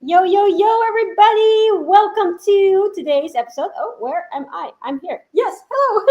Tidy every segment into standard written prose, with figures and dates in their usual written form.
Yo, yo, yo, everybody! Welcome to today's episode. Oh, where am I? I'm here. Yes, hello.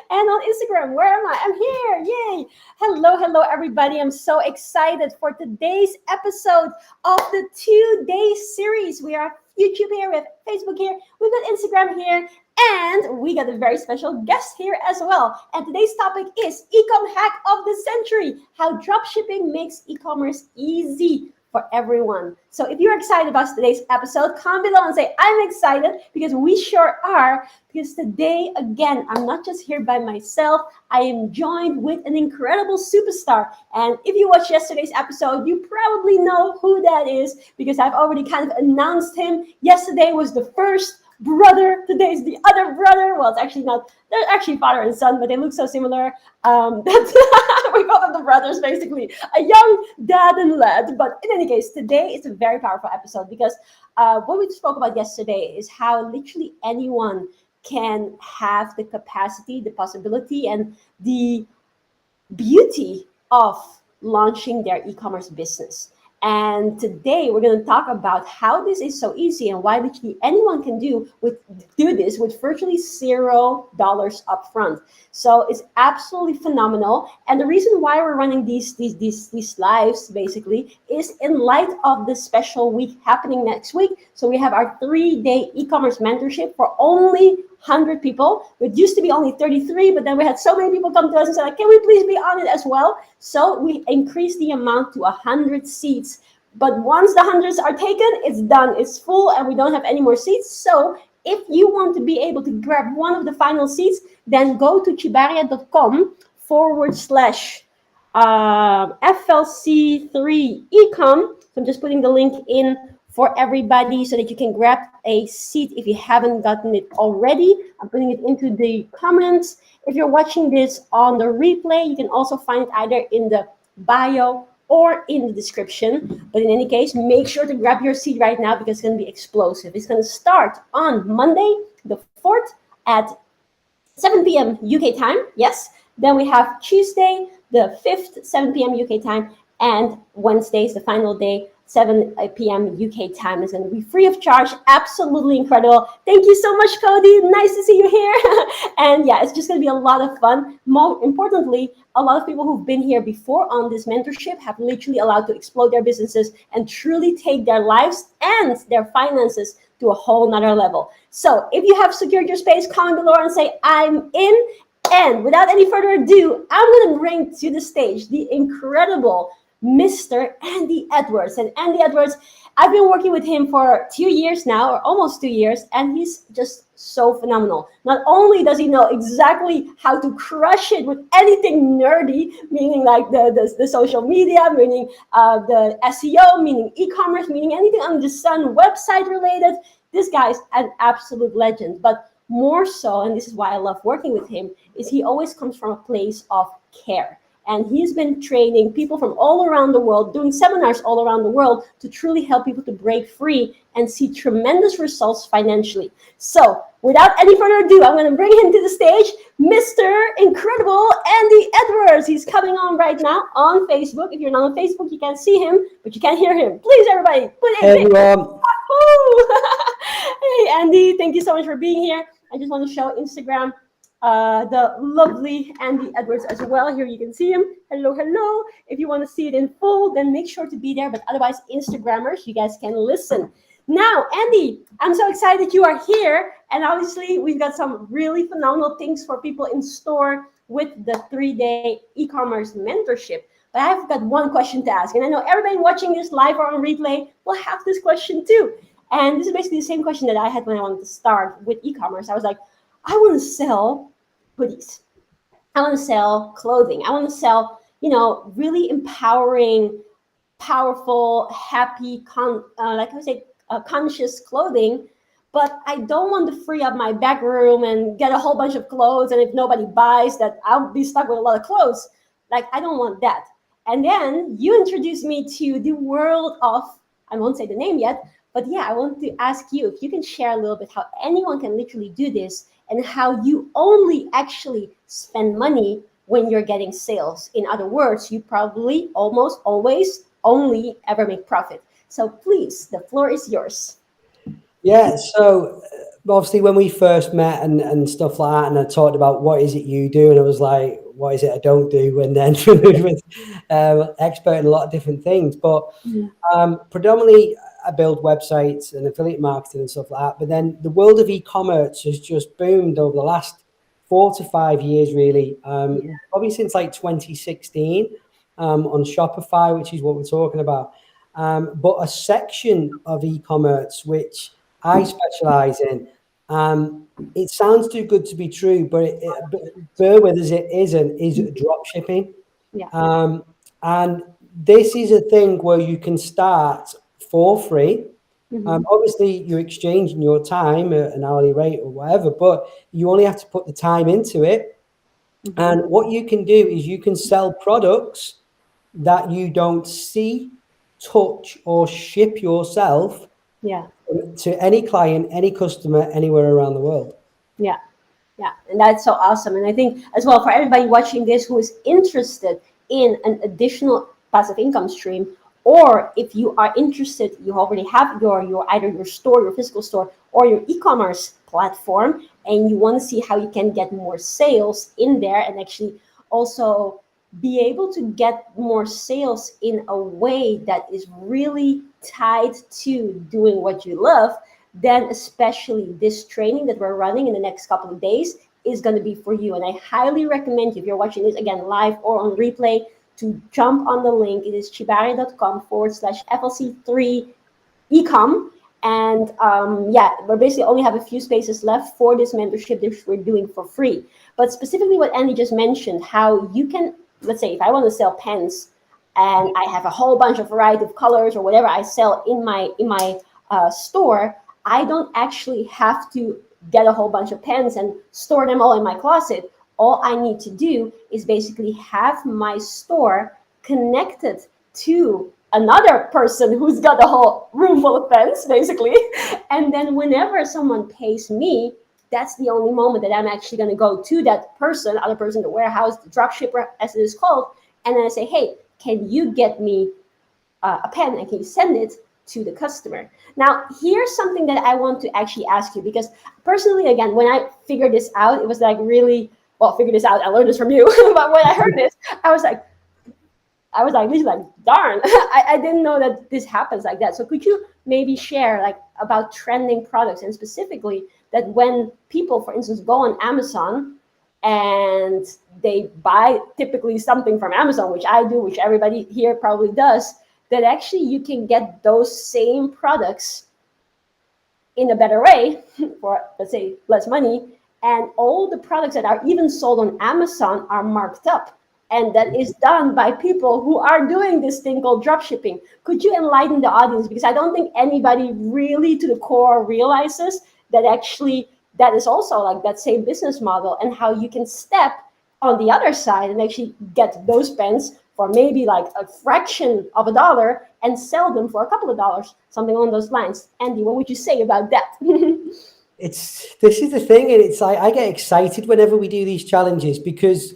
And on Instagram, where am I? I'm here. Yay. Hello, hello, everybody. I'm so excited for today's episode of the 2-day series. We are YouTube here, we have Facebook here, we've got Instagram here, and we got a very special guest here as well. And today's topic is E-Com Hack of the Century, how dropshipping makes e-commerce easy for everyone. So if you're excited about today's episode, comment below and say, I'm excited, because we sure are. Because today, again, I'm not just here by myself. I am joined with an incredible superstar. And if you watched yesterday's episode, you probably know who that is, because I've already kind of announced him. Yesterday was the first brother. Today is the other brother. Well, it's actually not. They're actually father and son, but they look so similar. We call them the brothers, basically. A young dad and lad. But in any case, today is a very powerful episode, because what we spoke about yesterday is how literally anyone can have the capacity, the possibility, and the beauty of launching their e-commerce business. And today we're going to talk about how this is so easy and why literally anyone can do this with virtually $0 upfront. So it's absolutely phenomenal. And the reason why we're running these lives basically is in light of the special week happening next week. So we have our 3-day e-commerce mentorship for only 100 people. It used to be only 33, but then we had so many people come to us and say, like, can we please be on it as well? So we increased the amount to 100 seats. But once the hundreds are taken, it's done. It's full and we don't have any more seats. So if you want to be able to grab one of the final seats, then go to tjibaria.com /FLC3 ECOM. So I'm just putting the link in for everybody so that you can grab a seat if you haven't gotten it already. I'm putting it into the comments. If you're watching this on the replay, you can also find it either in the bio or in the description. But in any case, make sure to grab your seat right now, because it's going to be explosive. It's going to start on Monday, the 4th at 7 p.m. UK time. Yes. Then we have Tuesday, the 5th, 7 p.m. UK time. And Wednesday is the final day, 7 p.m. UK time. Is going to be free of charge. Absolutely incredible. Thank you so much, Cody. Nice to see you here. And yeah, it's just going to be a lot of fun. More importantly, a lot of people who've been here before on this mentorship have literally allowed to explode their businesses and truly take their lives and their finances to a whole nother level. So if you have secured your space, comment below and say, I'm in. And without any further ado, I'm going to bring to the stage the incredible Mr. Andy Edwards. And Andy Edwards, I've been working with him for 2 years now, or almost 2 years, and he's just so phenomenal. Not only does he know exactly how to crush it with anything nerdy, meaning like the social media, meaning the SEO, meaning e-commerce, meaning anything under the sun, website related. This guy's an absolute legend. But more so, and this is why I love working with him, is he always comes from a place of care. And he's been training people from all around the world, doing seminars all around the world to truly help people to break free and see tremendous results financially. So without any further ado, I'm going to bring him to the stage, Mr. Incredible Andy Edwards. He's coming on right now on Facebook. If you're not on Facebook, you can't see him, but you can hear him. Please, everybody, put it in. Hey, everyone. Hey, Andy, thank you so much for being here. I just want to show Instagram the lovely Andy Edwards as well. Here you can see him. Hello, hello. If you want to see it in full, then make sure to be there. But otherwise, Instagrammers, you guys can listen. Now, Andy, I'm so excited you are here. And obviously, we've got some really phenomenal things for people in store with the 3-day e-commerce mentorship. But I've got one question to ask. And I know everybody watching this live or on replay will have this question too. And this is basically the same question that I had when I wanted to start with e-commerce. I was like, I want to sell hoodies. I want to sell clothing. I want to sell, really empowering, powerful, happy, conscious clothing. But I don't want to free up my back room and get a whole bunch of clothes. And if nobody buys that, I'll be stuck with a lot of clothes. Like, I don't want that. And then you introduced me to the world of, I won't say the name yet, but yeah, I want to ask you if you can share a little bit how anyone can literally do this and how you only actually spend money when you're getting sales. In other words, you probably almost always only ever make profit. So please, the floor is yours. Yeah, so obviously when we first met and stuff like that, and I talked about what is it you do, and I was like, what is it I don't do, and then with expert in a lot of different things. But predominantly, I build websites and affiliate marketing and stuff like that. But then the world of e-commerce has just boomed over the last 4 to 5 years, really. Yeah. Probably since like 2016 on Shopify, which is what we're talking about. But a section of e-commerce which I specialize in. It sounds too good to be true, but bear with us, it isn't. Is drop shipping, Yeah. and this is a thing where you can start for free. Mm-hmm. Obviously, you're exchanging your time at an hourly rate or whatever, but you only have to put the time into it. Mm-hmm. And what you can do is you can sell products that you don't see, touch, or ship yourself Yeah. to any client, any customer, anywhere around the world. Yeah. Yeah, and that's so awesome. And I think as well for everybody watching this who is interested in an additional passive income stream, or if you are interested, you already have your either your store, your physical store, or your e-commerce platform, and you want to see how you can get more sales in there and actually also be able to get more sales in a way that is really tied to doing what you love, then especially this training that we're running in the next couple of days is going to be for you. And I highly recommend you, if you're watching this again live or on replay, to jump on the link. It is tjibaria.com/FLC3 ECOM. And yeah, we basically only have a few spaces left for this mentorship that we're doing for free. But specifically what Andy just mentioned, how you can, let's say if I want to sell pens and I have a whole bunch of variety of colors or whatever I sell in my store, I don't actually have to get a whole bunch of pens and store them all in my closet. All I need to do is basically have my store connected to another person who's got a whole room full of pens, basically. And then whenever someone pays me, that's the only moment that I'm actually going to go to that person, other person, the warehouse, the drop shipper, as it is called, and then I say, hey, can you get me a pen and can you send it to the customer? Now, here's something that I want to actually ask you, because personally, again, when I figured this out, it was like really, well, figure this out, I learned this from you, but when I heard this, I was like, Lisa, like, darn, I didn't know that this happens like that. So could you maybe share like about trending products, and specifically that when people, for instance, go on Amazon and they buy typically something from Amazon, which I do, which everybody here probably does, that actually you can get those same products in a better way for, let's say, less money. And all the products that are even sold on Amazon are marked up. And that is done by people who are doing this thing called dropshipping. Could you enlighten the audience? Because I don't think anybody really to the core realizes that actually that is also like that same business model, and how you can step on the other side and actually get those pens for maybe like a fraction of a dollar and sell them for a couple of dollars, something along those lines. Andy, what would you say about that? This is the thing, and it's like I get excited whenever we do these challenges because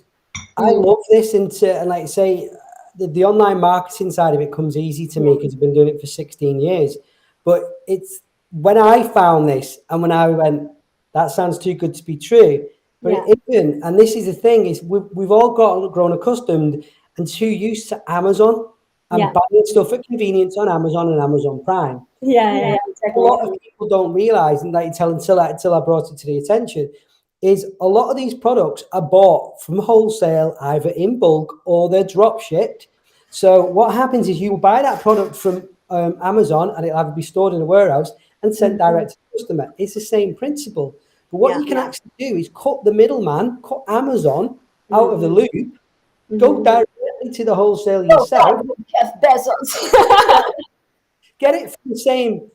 I love this, and like I say, the online marketing side of it comes easy to me because I've been doing it for 16 years. But it's when I found this and when I went, that sounds too good to be true. But it isn't. And this is the thing, is we've all grown accustomed and too used to Amazon and buying stuff at convenience on Amazon and Amazon Prime. Yeah, A exactly. lot of people don't realize, and like until I brought it to the attention, is a lot of these products are bought from wholesale, either in bulk or they're drop shipped. So what happens is you buy that product from Amazon and it'll either be stored in a warehouse and sent direct to the customer. It's the same principle. But what you can actually do is cut the middleman, cut Amazon out of the loop, go directly to the wholesale yourself. Jeff Bezos. Get it for the same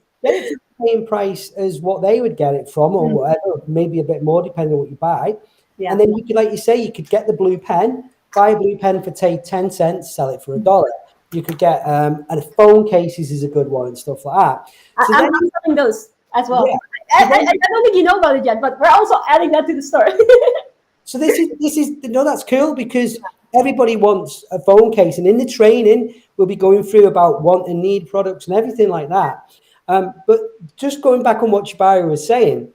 price as what they would get it from, or whatever, maybe a bit more depending on what you buy. And then you could, like you say, you could get the blue pen, buy a blue pen for 10 cents, sell it for $1. You could get and phone cases is a good one and stuff like that. So I'm selling those as well. Yeah. I don't think you know about it yet, but we're also adding that to the store. So this is that's cool because Everybody wants a phone case, and in the training, we'll be going through about want and need products and everything like that. But just going back on what Tjibaria was saying,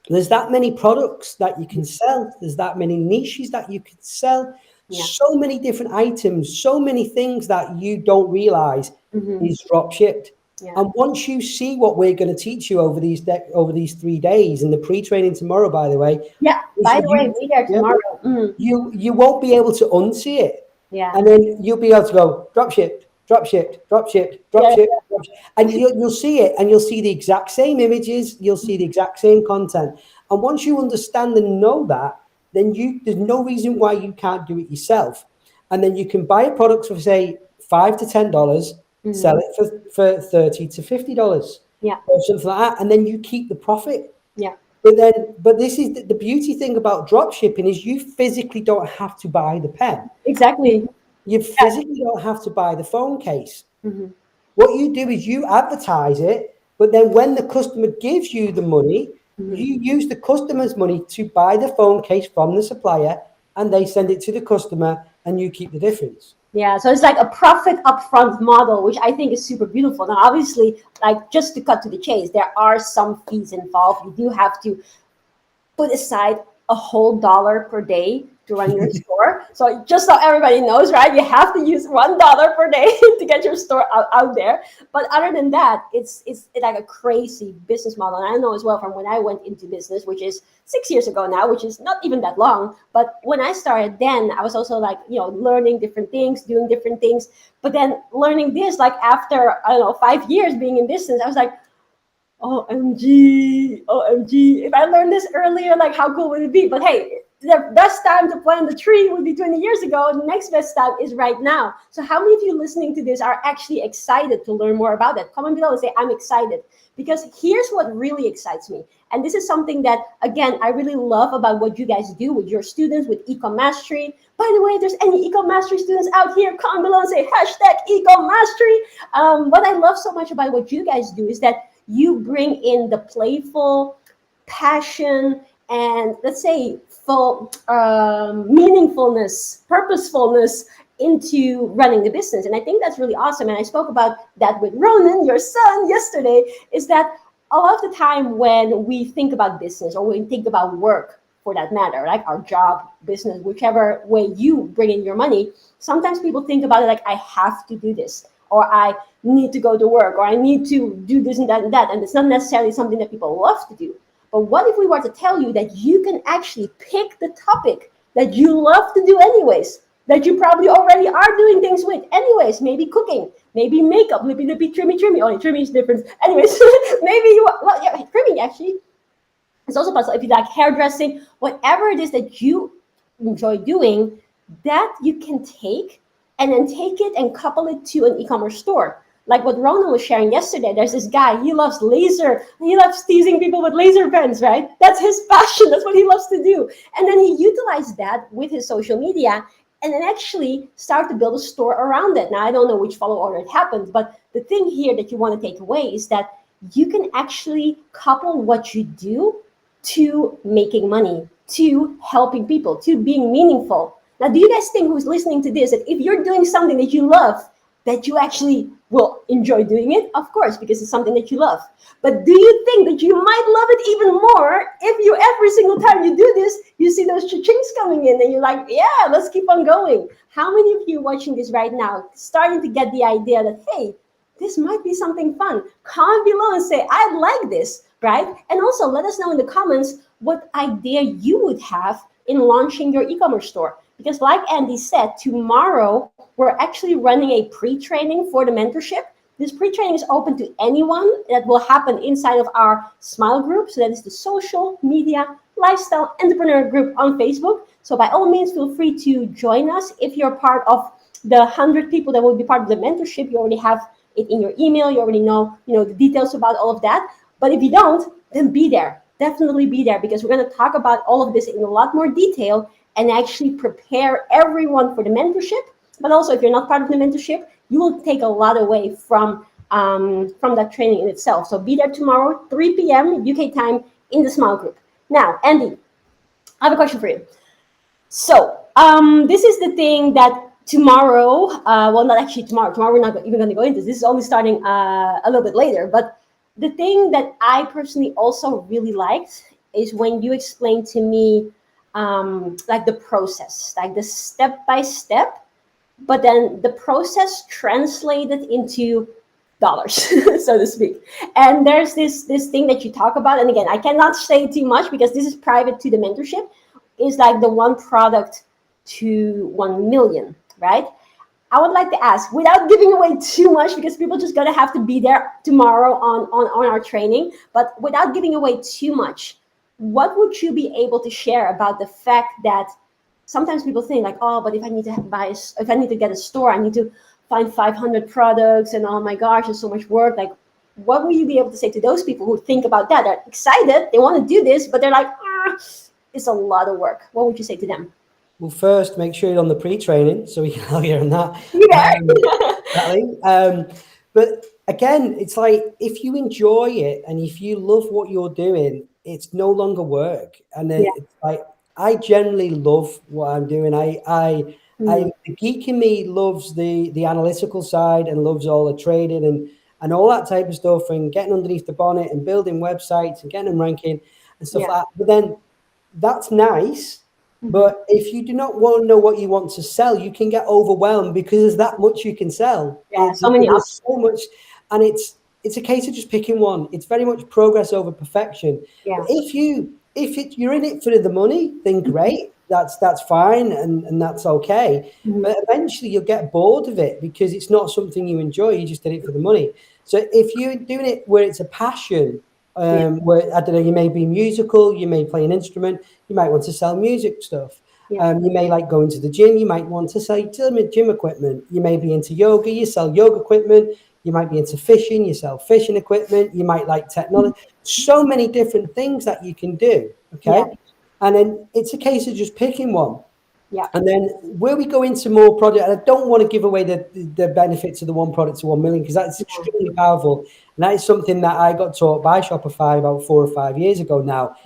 there's that many products that you can sell. There's that many niches that you can sell. Yeah. So many different items, so many things that you don't realize is drop shipped. Yeah. And once you see what we're going to teach you over these 3 days, and the pre-training tomorrow, by the way, Yeah. By the way, be there tomorrow. you won't be able to unsee it. Yeah. And then you'll be able to go drop shipped, drop shipped, drop shipped, drop Yeah. shipped, drop shipped. And you'll see it, and you'll see the exact same images, you'll see the exact same content. And once you understand and know that, then there's no reason why you can't do it yourself. And then you can buy a product for, say, $5 to $10, sell it for $30 to $50, Yeah. or something like that, and then you keep the profit. Yeah. But this is the beauty thing about drop shipping is you physically don't have to buy the pen. Exactly. You physically don't have to buy the phone case. What you do is you advertise it, but then when the customer gives you the money, you use the customer's money to buy the phone case from the supplier, and they send it to the customer, and you keep the difference. Yeah, so it's like a profit upfront model, which I think is super beautiful. Now, obviously, like just to cut to the chase, there are some fees involved. You do have to put aside a whole $1 per day to run your store. So just so everybody knows, right, you have to use $1 per day to get your store out there. But other than that, it's like a crazy business model. And I know as well from when I went into business, which is 6 years ago now, which is not even that long. But when I started then, I was also like, learning different things, doing different things. But then learning this, like after, I don't know, 5 years being in business, I was like, OMG, if I learned this earlier, like how cool would it be? But hey, the best time to plant the tree would be 20 years ago. The next best time is right now. So how many of you listening to this are actually excited to learn more about that? Comment below and say, I'm excited. Because here's what really excites me. And this is something that, again, I really love about what you guys do with your students, with E-Com Mastery. By the way, if there's any E-Com Mastery students out here, comment below and say, #E-Com Mastery. What I love so much about what you guys do is that you bring in the playful passion and, let's say, full meaningfulness, purposefulness into running the business. And I think that's really awesome. And I spoke about that with Ronan, your son, yesterday, is that a lot of the time when we think about business or when we think about work, for that matter, like our job, business, whichever way you bring in your money, sometimes people think about it like, I have to do this, or I need to go to work, or I need to do this and that and that. And it's not necessarily something that people love to do. But what if we were to tell you that you can actually pick the topic that you love to do anyways, that you probably already are doing things with anyways, maybe cooking, maybe makeup, maybe trimmy, only trimming is different. Anyways, maybe trimming actually. It's also possible if you like hairdressing, whatever it is that you enjoy doing, that you can take and then take it and couple it to an e-commerce store. Like what Ronan was sharing yesterday, there's this guy, he loves laser. He loves teasing people with laser pens, right? That's his passion. That's what he loves to do. And then he utilized that with his social media and then actually start to build a store around it. Now, I don't know which follow order it happened, but the thing here that you want to take away is that you can actually couple what you do to making money, to helping people, to being meaningful. Now, do you guys think, who's listening to this, that if you're doing something that you love, that you actually will enjoy doing it? Of course, because it's something that you love. But do you think that you might love it even more if you, every single time you do this, you see those cha-chings coming in and you're like, yeah, let's keep on going. How many of you watching this right now starting to get the idea that, hey, this might be something fun? Comment below and say, I like this, right? And also let us know in the comments what idea you would have in launching your e-commerce store. Because like Andy said, tomorrow we're actually running a pre-training for the mentorship. This pre-training is open to anyone. That will happen inside of our Smile group. So that is the social media lifestyle entrepreneur group on Facebook. So by all means, feel free to join us. If you're part of the 100 people that will be part of the mentorship, you already have it in your email. You already know, the details about all of that. But if you don't, then be there. Definitely be there, because we're going to talk about all of this in a lot more detail and actually prepare everyone for the mentorship. But also, if you're not part of the mentorship, you will take a lot away from that training in itself. So be there tomorrow, 3 p.m. UK time in the Smile group. Now, Andy, I have a question for you. So This is the thing that tomorrow, well, not actually tomorrow. Tomorrow we're not even going to go into this. This is only starting a little bit later. But the thing that I personally also really liked is when you explained to me, like the process, like the step by step, but then the process translated into dollars, so to speak. And there's this thing that you talk about, and again, I cannot say too much because this is private to the mentorship. Is like the one product to 1 million, right? I would like to ask, without giving away too much, because people just gonna have to be there tomorrow on our training, but without giving away too much, what would you be able to share about the fact that sometimes people think like, oh, but if I need to if I need to get a store, I need to find 500 products, and oh my gosh, there's so much work. Like, what will you be able to say to those people who think about that? They're excited, they want to do this, but they're like, it's a lot of work. What would you say to them? Well, first, make sure you're on the pre-training so we can help you on that. Yeah. But again, it's like if you enjoy it and if you love what you're doing, it's no longer work. And then Yeah. it's like I generally love what I'm doing. The geek in me loves the analytical side and loves all the trading and all that type of stuff and getting underneath the bonnet and building websites and getting them ranking and stuff like that. But then that's nice. But if you do not want to know what you want to sell, you can get overwhelmed because there's that much you can sell. Yeah, so many options. So much, and it's a case of just picking one. It's very much progress over perfection. Yeah. But you're in it for the money, then great. That's fine and that's okay. But eventually you'll get bored of it because it's not something you enjoy. You just did it for the money. So if you're doing it where it's a passion, where I don't know, you may be musical, you may play an instrument, you might want to sell music stuff. You may like going to the gym, you might want to sell gym equipment. You may be into yoga, you sell yoga equipment. You might be into fishing, you sell fishing equipment. You might like technology. So many different things that you can do. Okay. Yeah. And then it's a case of just picking one. Yeah. And then where we go into more product, and I don't want to give away the benefits of the one product to 1 million because that's extremely powerful. And that is something that I got taught by Shopify about 4 or 5 years ago now.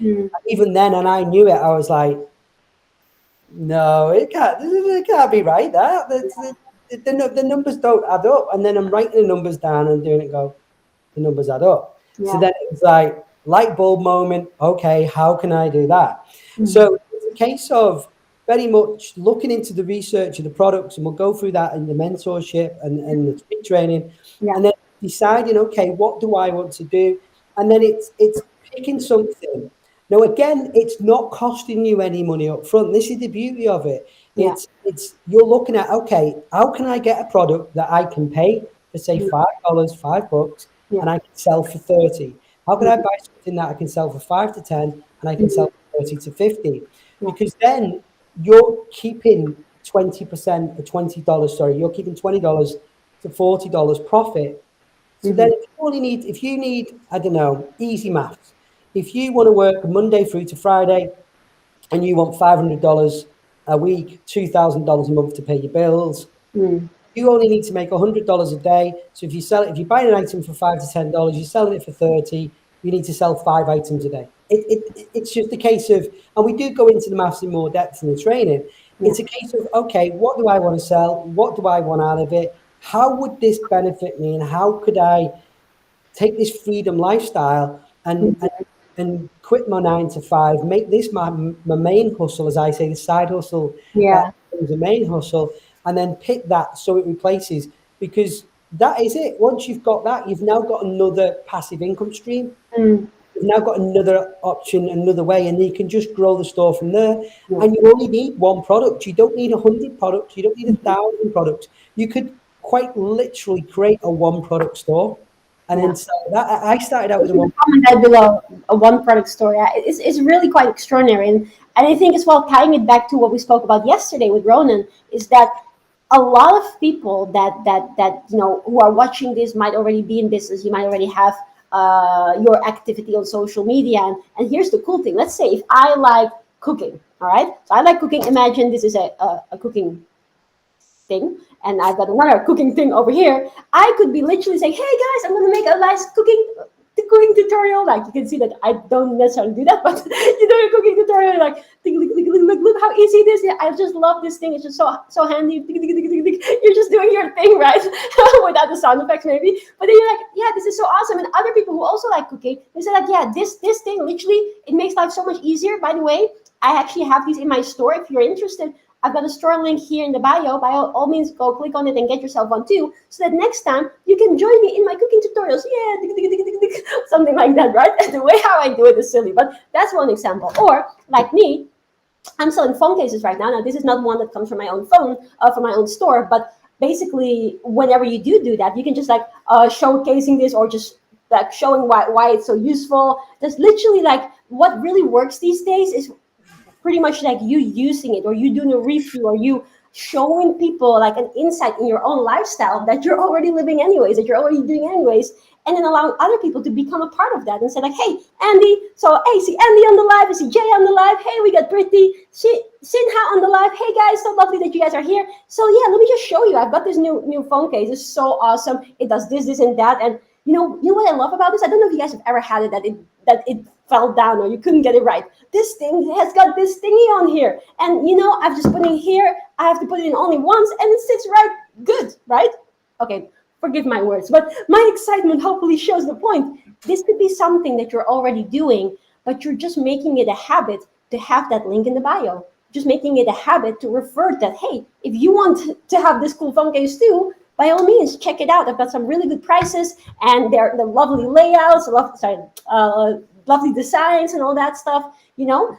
Even then, and I knew it, I was like, no, it can't be right. The numbers don't add up. And then I'm writing the numbers down and doing it, the numbers add up. Yeah. So then it's like light bulb moment. Okay, how can I do that? So it's a case of very much looking into the research of the products, and we'll go through that in the mentorship and the speed training, and then deciding, okay, what do I want to do? And then it's picking something. Now, again, it's not costing you any money up front. This is the beauty of it. It's you're looking at, okay, how can I get a product that I can pay for, say, $5, $5, and I can sell for 30? How can I buy something that I can sell for 5 to 10 and I can sell for 30 to 50? Because then you're keeping 20% or $20, sorry, you're keeping $20 to $40 profit. So then if you need, I don't know, easy maths, if you want to work Monday through to Friday and you want $500 a week, $2,000 a month to pay your bills, you only need to make $100 a day. So if you buy an item for $5 to $10, you're selling it for 30, you need to sell 5 items a day. It's just a case of, and we do go into the maths in more depth in the training. It's a case of, okay, what do I want to sell? What do I want out of it? How would this benefit me? And how could I take this freedom lifestyle and quit my 9 to 5, make this my main hustle, as I say, the side hustle, the main hustle, and then pick that so it replaces, because that is it. Once you've got that, you've now got another passive income stream. You've now got another option, another way, and you can just grow the store from there. And you only need one product. You don't need 100 products. You don't need 1,000 products. You could quite literally create a one product store. And then sell that. I started out with a one. Comment that below, a one product store. Yeah, it's really quite extraordinary. And I think as well, tying it back to what we spoke about yesterday with Ronan, is that a lot of people that who are watching this might already be in business. You might already have your activity on social media. And here's the cool thing. Let's say if I like cooking, all right? So I like cooking. Imagine this is a cooking thing, and I've got another cooking thing over here. I could be literally saying, hey guys, I'm going to make a nice cooking cooking tutorial, like you can see that I don't necessarily do that, but you do your cooking tutorial, like look how easy it is. Yeah, I just love this thing. It's just so handy. You're just doing your thing, right? Without the sound effects, maybe. But then you're like, yeah, this is so awesome. And other people who also like cooking, they say like, yeah, this thing literally it makes life so much easier. By the way, I actually have these in my store. If you're interested, I've got a store link here in the bio. By all means, go click on it and get yourself one too, so that next time you can join me in my cooking tutorials. Yeah, something like that, right? The way how I do it is silly, but that's one example. Or like me, I'm selling phone cases right now. Now, this is not one that comes from my own phone, from my own store, but basically, whenever you do that, you can just like showcasing this or just like showing why it's so useful. There's literally like what really works these days is pretty much like you using it or you doing a review or you showing people like an insight in your own lifestyle that you're already living anyways, that you're already doing anyways, and then allowing other people to become a part of that and say like, hey, Andy, so hey, see Andy on the live, I see Jay on the live, hey, we got Brittany, Sinha on the live, hey guys, so lovely that you guys are here. So yeah, let me just show you, I've got this new phone case, it's so awesome, it does this and that, and you know what I love about this? I don't know if you guys have ever had it that it fell down or you couldn't get it right. This thing has got this thingy on here, and I've just put it here. I have to put it in only once, and it sits right good, right? Okay, forgive my words, but my excitement hopefully shows the point. This could be something that you're already doing, but you're just making it a habit to have that link in the bio. Just making it a habit to refer that, hey, if you want to have this cool phone case too, by all means, check it out. I've got some really good prices, and they're the lovely layouts, lovely designs and all that stuff,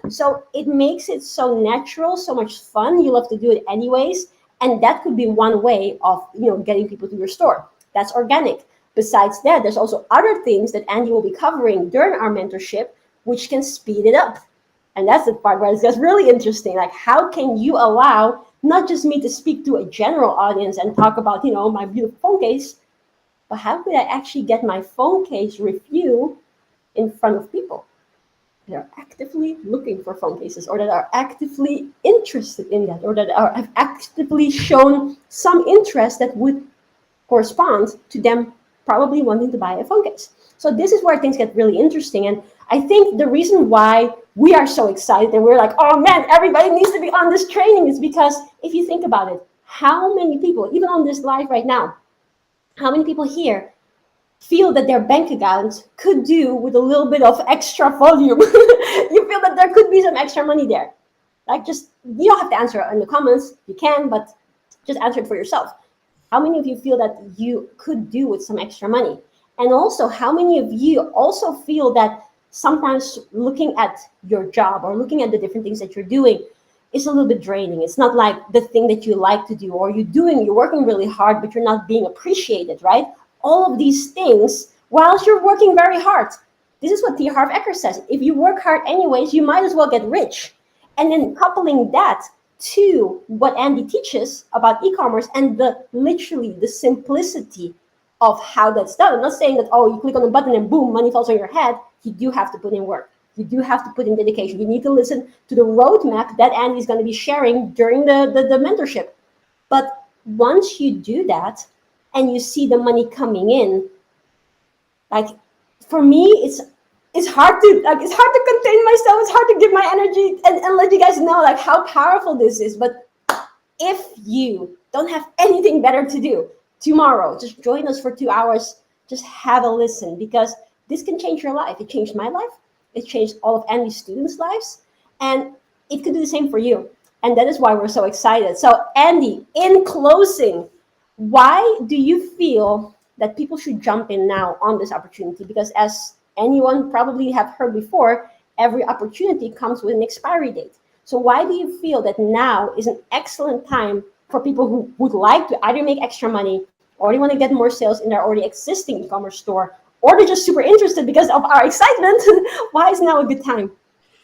So it makes it so natural, so much fun. You love to do it anyways. And that could be one way of, getting people to your store. That's organic. Besides that, there's also other things that Andy will be covering during our mentorship, which can speed it up. And that's the part where it gets really interesting. Like, how can you allow not just me to speak to a general audience and talk about, my beautiful phone case, but how could I actually get my phone case review in front of people that are actively looking for phone cases or that are actively interested in that or that have actively shown some interest that would correspond to them probably wanting to buy a phone case. So this is where things get really interesting. And I think the reason why we are so excited and we're like, oh man, everybody needs to be on this training is because if you think about it, how many people, even on this live right now, how many people here feel that their bank account could do with a little bit of extra volume? You feel that there could be some extra money there. Like, just, you don't have to answer in the comments. You can, but just answer it for yourself. How many of you feel that you could do with some extra money? And also, how many of you also feel that sometimes looking at your job or looking at the different things that you're doing is a little bit draining? It's not like the thing that you like to do, or you're working really hard, but you're not being appreciated, right? All of these things whilst you're working very hard. This is what T. Harv Eker says. If you work hard anyways, you might as well get rich. And then coupling that to what Andy teaches about e-commerce and literally the simplicity of how that's done. I'm not saying that, you click on a button and boom, money falls on your head. You do have to put in work. You do have to put in dedication. You need to listen to the roadmap that Andy is going to be sharing during the mentorship. But once you do that and you see the money coming in, like, for me, it's hard to contain myself. It's hard to give my energy and let you guys know like how powerful this is. But if you don't have anything better to do tomorrow, just join us for 2 hours. Just have a listen, because this can change your life. It changed my life. It changed all of Andy's students' lives, and it could do the same for you. And that is why we're so excited. So Andy, in closing, why do you feel that people should jump in now on this opportunity? Because as anyone probably have heard before, every opportunity comes with an expiry date. So why do you feel that now is an excellent time for people who would like to either make extra money, or they want to get more sales in their already existing e-commerce store, or they're just super interested because of our excitement? Why is now a good time?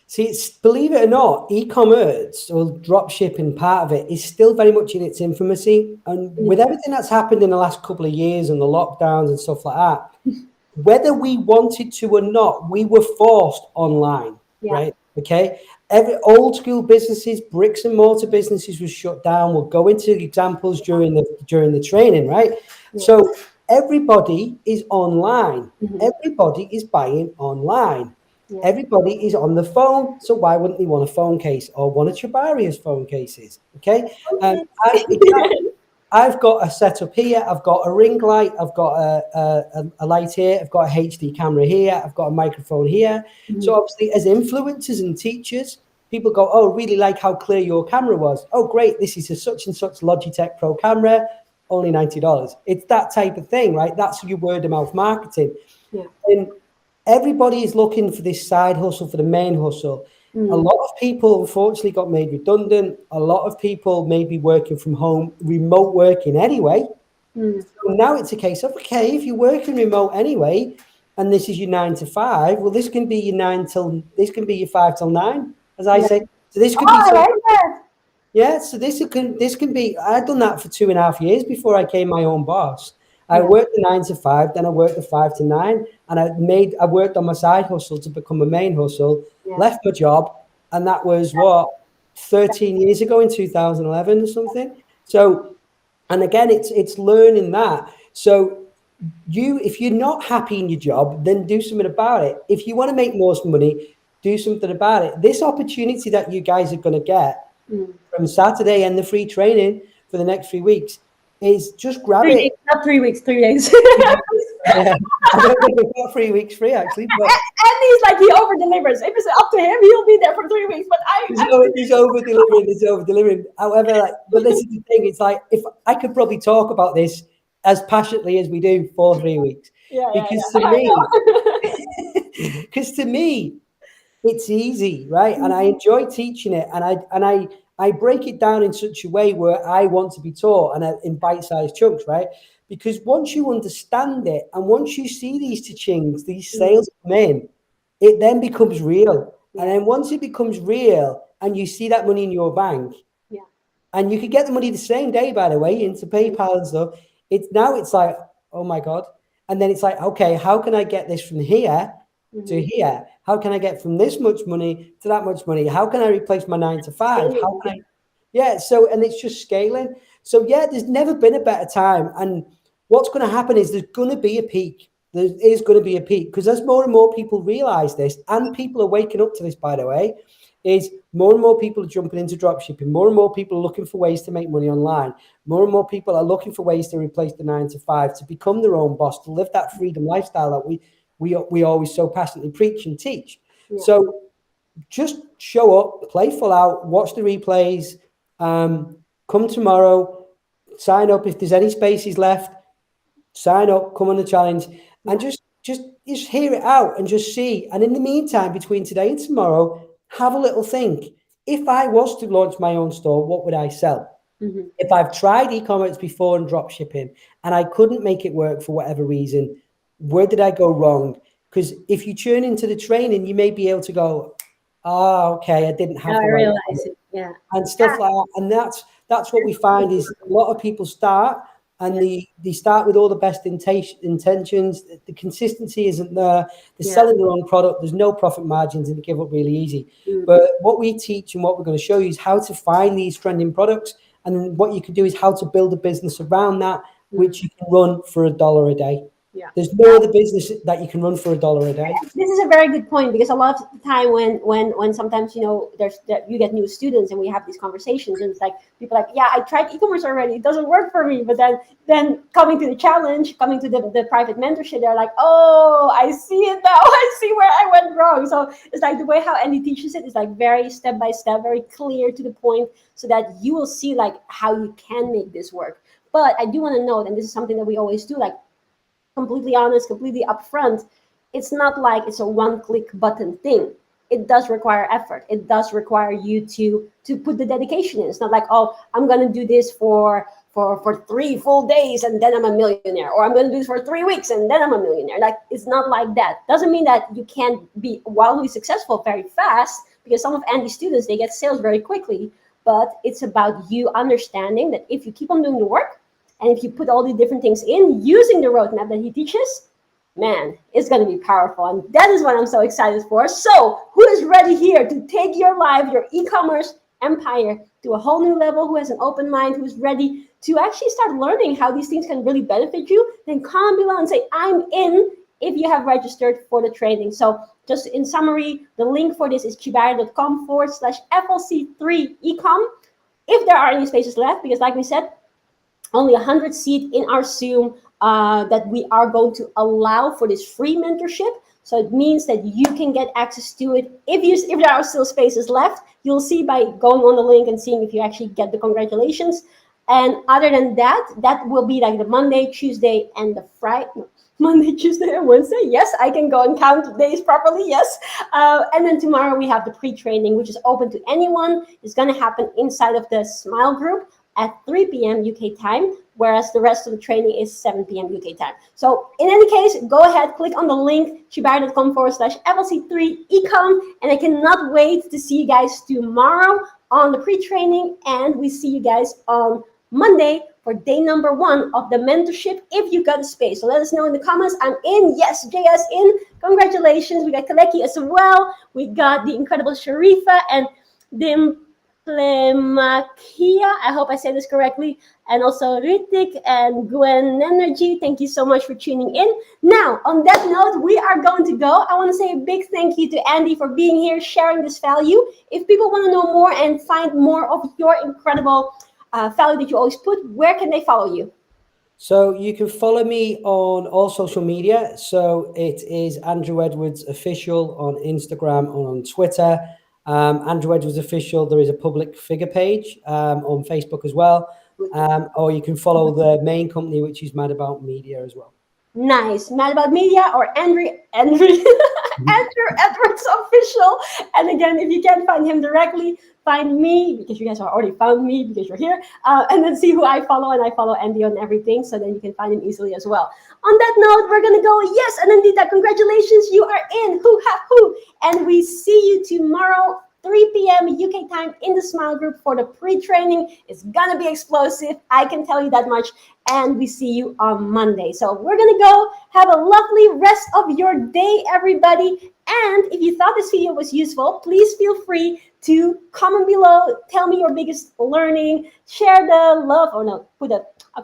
See, believe it or not, e-commerce or dropshipping, part of it is still very much in its infancy. And with everything that's happened in the last couple of years and the lockdowns and stuff like that, whether we wanted to or not, we were forced online, right? Okay. Every old school businesses, bricks and mortar businesses, were shut down. We'll go into examples during the training, right? So everybody is online. Mhm. Everybody is buying online. Yeah. Everybody is on the phone. So why wouldn't they want a phone case or one of Tjibaria's phone cases? Okay. Okay. Exactly. I've got a setup here. I've got a ring light. I've got a light here. I've got a HD camera here. I've got a microphone here. So Mhm. obviously, as influencers and teachers, people go, "Oh, really like how clear your camera was. Oh, great! This is a such and such Logitech Pro camera, only $90." It's that type of thing, right? That's your word of mouth marketing. Yeah. And everybody is looking for this side hustle, for the main hustle. A Mm. lot of people, unfortunately, got made redundant. A lot of people may be working from home, remote working anyway. Mm. So now it's a case of, okay, if you're working remote anyway, and this is your 9 to 5, well, this can be this can be your 5 till 9, as I Yeah. say. So this could be Oh, I some. like that. Yeah, so this can be. I've done that for 2.5 years before I became my own boss. I Yeah. worked the 9 to 5, then I worked the 5 to 9, and I worked on my side hustle to become a main hustle. Yeah. Left my job, and that was what 13 years ago in 2011 or something. So, and again, it's learning that. So if you're not happy in your job, then do something about it. If you want to make more money, do something about it. This opportunity that you guys are going to get Mm. from Saturday and the free training for the next 3 weeks is just grab 3 it. days, not 3 weeks, 3 days. Yeah, I don't think we've got 3 weeks free actually, but And he's like, he over delivers. If it's up to him, he'll be there for 3 weeks. But he's over delivering. He's over delivering. However, but this is the thing. It's like if I could probably talk about this as passionately as we do for 3 weeks, yeah, yeah, because to yeah. I me, know. because to me, it's easy, right? And I enjoy teaching it, and I break it down in such a way where I want to be taught, and in bite-sized chunks, right? Because once you understand it, and once you see these teachings, these sales come in, it then becomes real. And Yeah, then once it becomes real, and you see that money in your bank, yeah. and you could get the money the same day, by the way, into PayPal and stuff. It's like, oh my God. And then it's like, okay, how can I get this from here to Mm-hmm. here? How can I get from this much money to that much money? How can I replace my 9 to 5? How can I? Yeah. So, and it's just scaling. So, yeah, there's never been a better time. And what's going to happen is there's going to be a peak. There is going to be a peak because as more and more people realize this, and people are waking up to this, by the way, is more and more people are jumping into dropshipping. More and more people are looking for ways to make money online. More and more people are looking for ways to replace the 9 to 5, to become their own boss, to live that freedom lifestyle that we always so passionately preach and teach. Yeah. So just show up, play full out, watch the replays, come tomorrow, sign up if there's any spaces left. Sign up, come on the challenge, and just hear it out and just see. And in the meantime, between today and tomorrow, have a little think. If I was to launch my own store, what would I sell? Mm-hmm. If I've tried e-commerce before and drop shipping and I couldn't make it work for whatever reason, where did I go wrong? Because if you tune into the training, you may be able to go, okay, I didn't have I the right realize it. Yeah. and stuff like that. And that's what we find is a lot of people start and they start with all the best intentions. The consistency isn't there. They're selling the wrong product. There's no profit margins and they give up really easy. But what we teach and what we're going to show you is how to find these trending products. And what you can do is how to build a business around that, which you can run for $1 a day. Yeah. There's no other business that you can run for $1 a day. This is a very good point because a lot of the time when sometimes you get new students and we have these conversations and it's like people like, yeah, I tried e-commerce already, it doesn't work for me. But then coming to the challenge, coming to the private mentorship, they're like, oh, I see it now. I see where I went wrong. So it's like the way how Andy teaches it is like very step by step, very clear to the point, so that you will see like how you can make this work. But I do want to note, and this is something that we always do, like completely honest, completely upfront, it's not like it's a one-click button thing. It does require effort. It does require you to put the dedication in. It's not like, oh, I'm gonna do this for 3 full days and then I'm a millionaire, or I'm gonna do this for 3 weeks and then I'm a millionaire. Like, it's not like that. Doesn't mean that you can't be wildly successful very fast, because some of Andy's students, they get sales very quickly. But it's about you understanding that if you keep on doing the work, and if you put all these different things in using the roadmap that he teaches, man, it's going to be powerful. And that is what I'm so excited for. So who is ready here to take your life, your e-commerce empire to a whole new level? Who has an open mind? Who's ready to actually start learning how these things can really benefit you, then comment below and say, I'm in, if you have registered for the training. So just in summary, the link for this is tjibaria.com/FLC3 ECOM. If there are any spaces left, because like we said, only 100 seats in our Zoom that we are going to allow for this free mentorship. So it means that you can get access to it. If there are still spaces left, you'll see by going on the link and seeing if you actually get the congratulations. And other than that, that will be like the Monday, Tuesday, and the Friday. No, Monday, Tuesday, and Wednesday. Yes, I can go and count days properly. Yes. And then tomorrow we have the pre-training, which is open to anyone. It's going to happen inside of the Smile group at 3 p.m. UK time, whereas the rest of the training is 7 p.m. UK time. So in any case, go ahead, click on the link, tjibaria.com/FLC3 ECOM, and I cannot wait to see you guys tomorrow on the pre-training, and we see you guys on Monday for day number 1 of the mentorship if you got a space. So let us know in the comments. I'm in. Yes, JS in. Congratulations. We got Kaleki as well. We got the incredible Sharifa and Plemakia, I hope I said this correctly, and also Ritik and Gwen Energy. Thank you so much for tuning in. Now, on that note, we are going to go. I want to say a big thank you to Andy for being here, sharing this value. If people want to know more and find more of your incredible value that you always put, where can they follow you? So you can follow me on all social media. So it is Andrew Edwards Official on Instagram and on Twitter. Andrew Edwards Official, there is a public figure page on Facebook as well. Or you can follow the main company, which is Mad About Media as well. Nice. Mad About Media or Andrew Edwards Official. And again, if you can't find him directly, find me, because you guys have already found me because you're here, and then see who I follow, and I follow Andy on everything, so then you can find him easily as well. On that note, we're gonna go, yes, and Anita, congratulations, you are in, hoo, and we see you tomorrow, 3 p.m. UK time in the Smile group for the pre-training. It's gonna be explosive, I can tell you that much, and we see you on Monday. So we're gonna go, have a lovely rest of your day, everybody, and if you thought this video was useful, please feel free to comment below, tell me your biggest learning, share the love, or no, okay,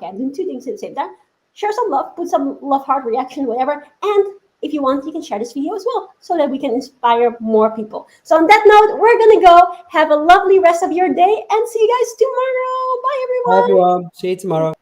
I'm doing 2 things at the same time. Share some love, put some love heart reaction, whatever, and if you want, you can share this video as well so that we can inspire more people. So on that note, we're gonna go, have a lovely rest of your day, and see you guys tomorrow. Bye, everyone. Bye, everyone. See you tomorrow.